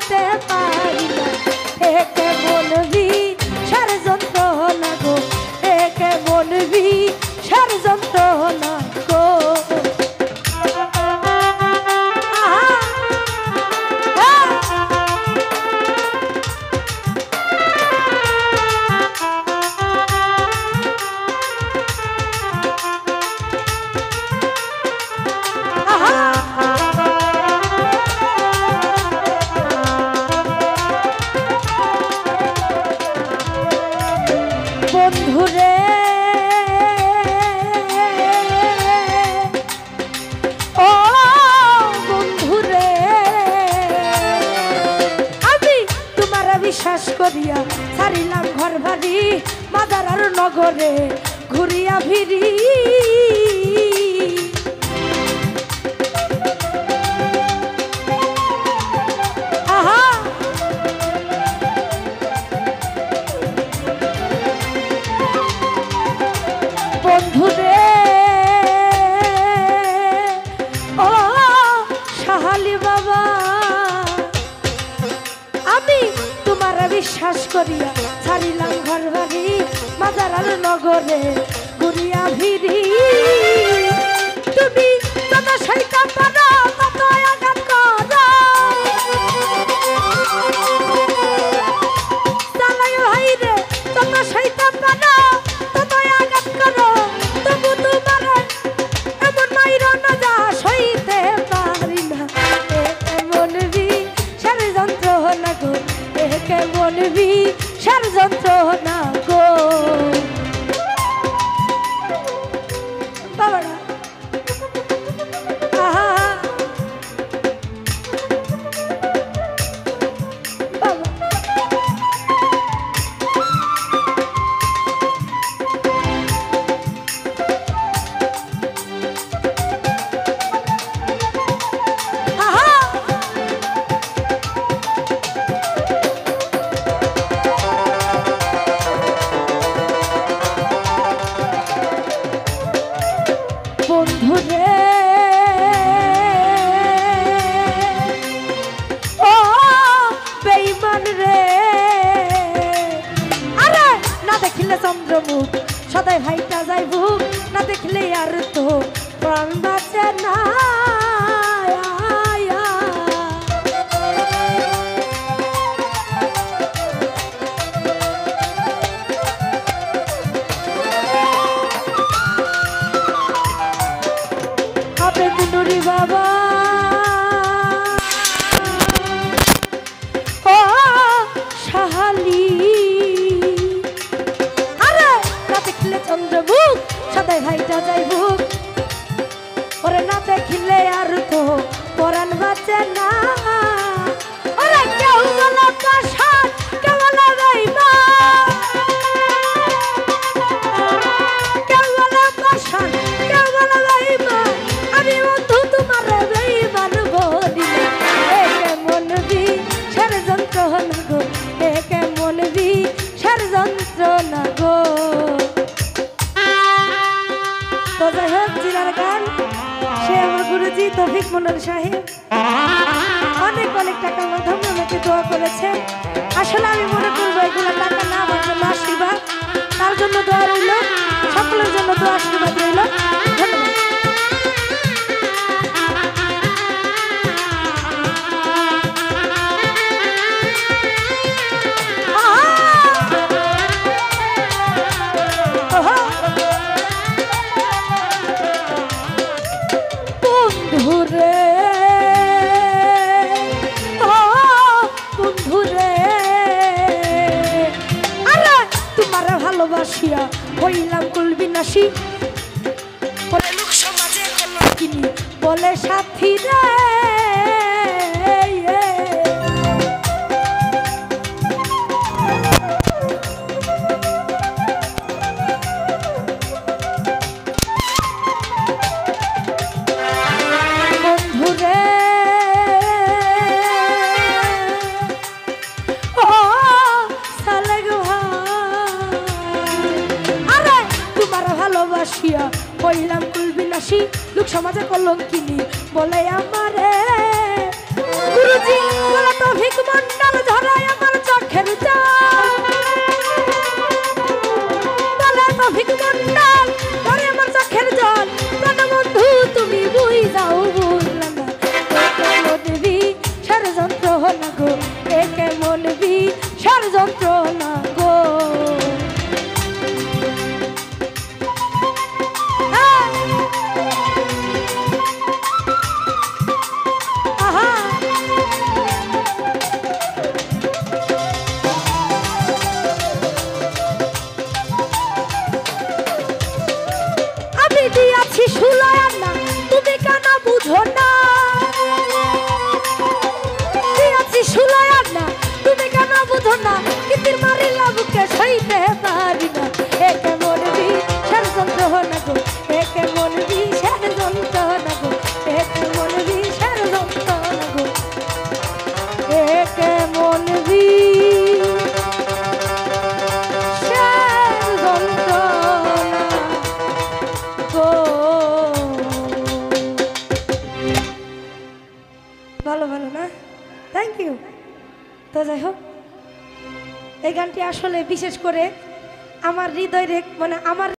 সইতে পারি না একে বলবি সার যন্ত্রণা গো একে বলবি সার যন্ত্রণা গো বন্ধুরে ও বন্ধুরে আমি তোমার বিশ্বাস করিয়া ছাড়িলাম ঘর বাড়ি মাদার আর নগরে ঘুরিয়া ফিরি বন্ধুরে ও সাহালি বাবা আমি তোমার বিশ্বাস করিয়া ছাড়িলাম ঘর বাড়ি মাজার আর নগরে ঘুরিয়া ফিরি তুমি যত সইতে পারো তত আঘাত করো চালাই ভাই রে যত সইতে পারো বলবি সার যন্ত্রণা গো বাবারা বন্ধুরে ও বেঈমান রে আরে না দেখিলে চন্দ্রমুখ সদাই ভাইটা যাই বুক না দেখলে আর তো প্রাণ বাঁচে না বাবা ও সাহালি আরে না দেখলে চন্দ্রমুখ সদাই ভাইটা যাই বুক ওরে না দেখলে আর তো পরাণ বাঁচে না ওরে কেউ বলো কাশান কেউ বলো বেঈমান কেউ বলো কাশান কেউ বলো বেঈমান আমি বন্ধু তোমার বেঈমান বলি একে মনবি সার যন্ত্রণা গো একে মনবি সার যন্ত্রণা গো তো যাই হোক জিরার গান সে আমার গুরুজি তৌফিক মনোর সাহেব অনেক অনেক টাকার মাধ্যমে আমাকে দোয়া করেছে আসলে আমি মনে করবো এগুলো টাকা না আমার জন্য আশীর্বাদ তার জন্য দোয়া রইল সকলের জন্য দোয়া আশীর্বাদ রইল ধন্যবাদ বন্ধুরে ও বন্ধুরে আরে তোমার ভালোবাসিয়া হইলাম কুলবিনাশী বলে লোক সমাজে কিনি বলে সাথী রে হইলাম কুলবিনাশী লোক সমাজে কলঙ্কিনী বলে আমারে গুরুজি বলে তৌফিক ভালো ভালো না, থ্যাংক ইউ। তো যাই হোক, এই গানটি আসলে বিশেষ করে আমার হৃদয় মানে আমার